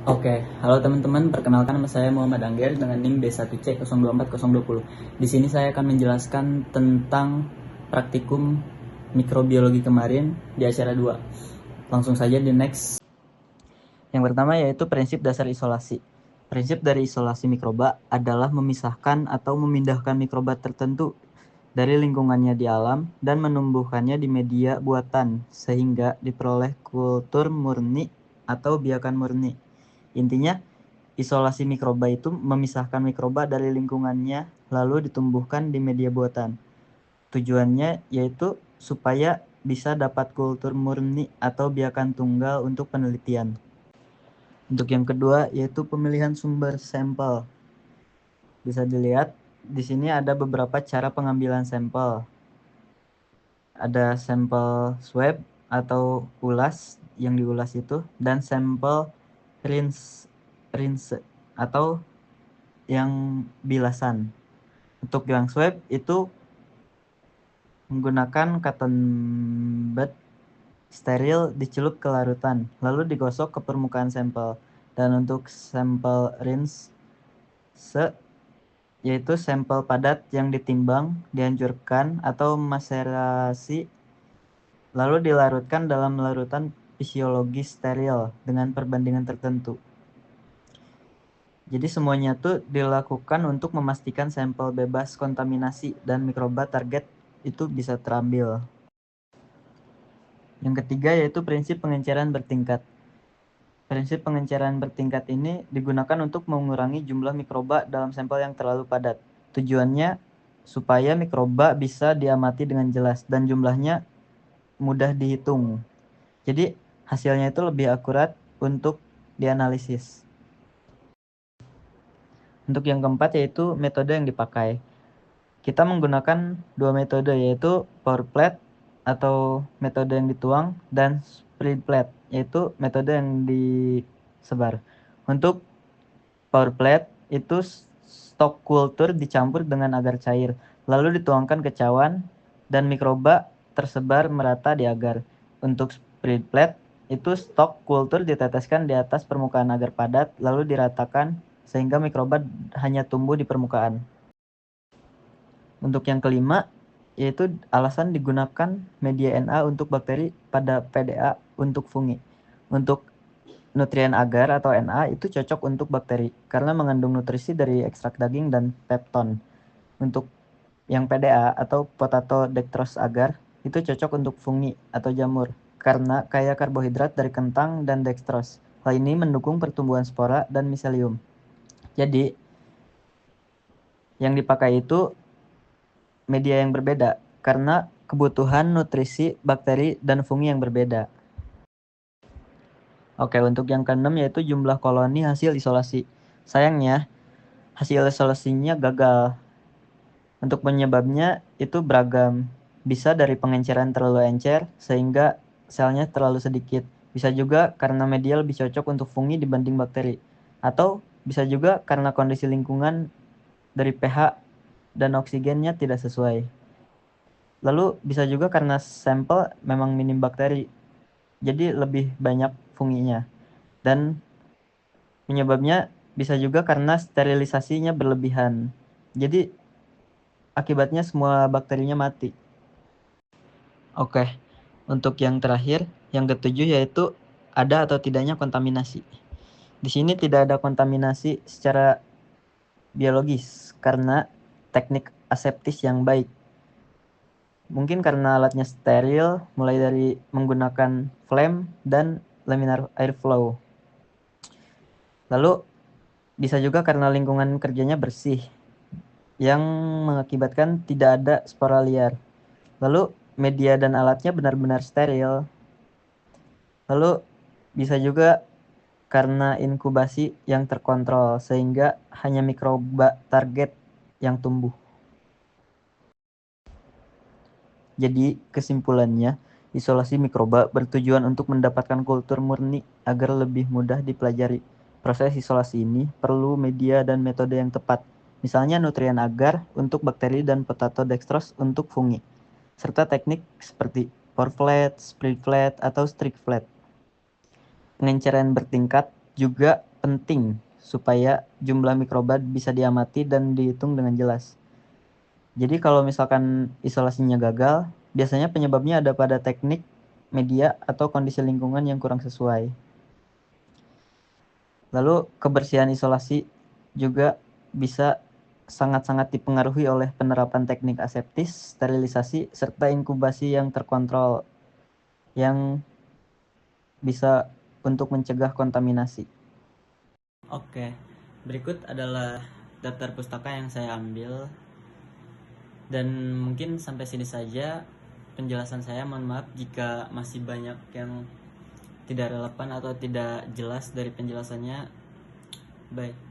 Oke, halo teman-teman, perkenalkan nama saya Muhammad Angger dengan NIM B1C024020. Di sini saya akan menjelaskan tentang praktikum mikrobiologi kemarin di acara 2. Langsung saja di next. Yang pertama yaitu prinsip dasar isolasi. Prinsip dari isolasi mikroba adalah memisahkan atau memindahkan mikroba tertentu dari lingkungannya di alam dan menumbuhkannya di media buatan sehingga diperoleh kultur murni atau biakan murni. Intinya, isolasi mikroba itu memisahkan mikroba dari lingkungannya lalu ditumbuhkan di media buatan. Tujuannya yaitu supaya bisa dapat kultur murni atau biakan tunggal untuk penelitian. Untuk yang kedua yaitu pemilihan sumber sampel. Bisa dilihat di sini ada beberapa cara pengambilan sampel. Ada sampel swab atau ulas yang diulas itu dan sampel rinse atau yang bilasan. Untuk yang swab itu menggunakan cotton bud steril dicelup ke larutan, lalu digosok ke permukaan sampel. Dan untuk sampel rinse yaitu sampel padat yang ditimbang, dihancurkan atau maserasi lalu dilarutkan dalam larutan fisiologis steril dengan perbandingan tertentu. Jadi semuanya tuh dilakukan untuk memastikan sampel bebas kontaminasi dan mikroba target itu bisa terambil. Yang ketiga yaitu prinsip pengenceran bertingkat. Prinsip pengenceran bertingkat ini digunakan untuk mengurangi jumlah mikroba dalam sampel yang terlalu padat. Tujuannya supaya mikroba bisa diamati dengan jelas dan jumlahnya mudah dihitung. Jadi hasilnya itu lebih akurat untuk dianalisis. Untuk yang keempat yaitu metode yang dipakai. Kita menggunakan dua metode yaitu pour plate atau metode yang dituang dan spread plate yaitu metode yang disebar. Untuk pour plate itu stok kultur dicampur dengan agar cair lalu dituangkan ke cawan dan mikroba tersebar merata di agar. Untuk spread plate itu stok kultur diteteskan di atas permukaan agar padat lalu diratakan sehingga mikroba hanya tumbuh di permukaan. Untuk yang kelima, yaitu alasan digunakan media Na untuk bakteri pada PDA untuk fungi. Untuk nutrien agar atau Na itu cocok untuk bakteri karena mengandung nutrisi dari ekstrak daging dan pepton. Untuk yang PDA atau potato dextrose agar itu cocok untuk fungi atau jamur karena kaya karbohidrat dari kentang dan dextrose. Hal ini mendukung pertumbuhan spora dan miselium. Jadi, yang dipakai itu media yang berbeda karena kebutuhan nutrisi bakteri dan fungi yang berbeda. Oke, untuk yang keenam yaitu jumlah koloni hasil isolasi. Sayangnya, hasil isolasinya gagal. Untuk penyebabnya itu beragam. Bisa dari pengenceran terlalu encer sehingga selnya terlalu sedikit. Bisa juga karena media lebih cocok untuk fungi dibanding bakteri. Atau bisa juga karena kondisi lingkungan dari pH dan oksigennya tidak sesuai. Lalu bisa juga karena sampel memang minim bakteri, jadi lebih banyak funginya. Dan penyebabnya bisa juga karena sterilisasinya berlebihan. Jadi akibatnya semua bakterinya mati. Oke, untuk yang terakhir, yang ketujuh yaitu ada atau tidaknya kontaminasi. Di sini tidak ada kontaminasi secara biologis karena teknik aseptis yang baik. Mungkin karena alatnya steril, mulai dari menggunakan flame dan laminar airflow. Lalu bisa juga karena lingkungan kerjanya bersih, yang mengakibatkan tidak ada spora liar. Lalu media dan alatnya benar-benar steril. Lalu bisa juga karena inkubasi yang terkontrol, sehingga hanya mikroba target yang tumbuh. Jadi, kesimpulannya, isolasi mikroba bertujuan untuk mendapatkan kultur murni agar lebih mudah dipelajari. Proses isolasi ini perlu media dan metode yang tepat, misalnya nutrien agar untuk bakteri dan potato dextrose untuk fungi, serta teknik seperti pour flat, spread flat, atau strict flat. Pengenceran bertingkat juga penting supaya jumlah mikroba bisa diamati dan dihitung dengan jelas. Jadi kalau misalkan isolasinya gagal, biasanya penyebabnya ada pada teknik, media, atau kondisi lingkungan yang kurang sesuai. Lalu kebersihan isolasi juga bisa sangat-sangat dipengaruhi oleh penerapan teknik aseptis, sterilisasi, serta inkubasi yang terkontrol yang bisa untuk mencegah kontaminasi. Oke, berikut adalah daftar pustaka yang saya ambil. Dan mungkin sampai sini saja penjelasan saya. Mohon maaf jika masih banyak yang tidak relevan atau tidak jelas dari penjelasannya. Bye.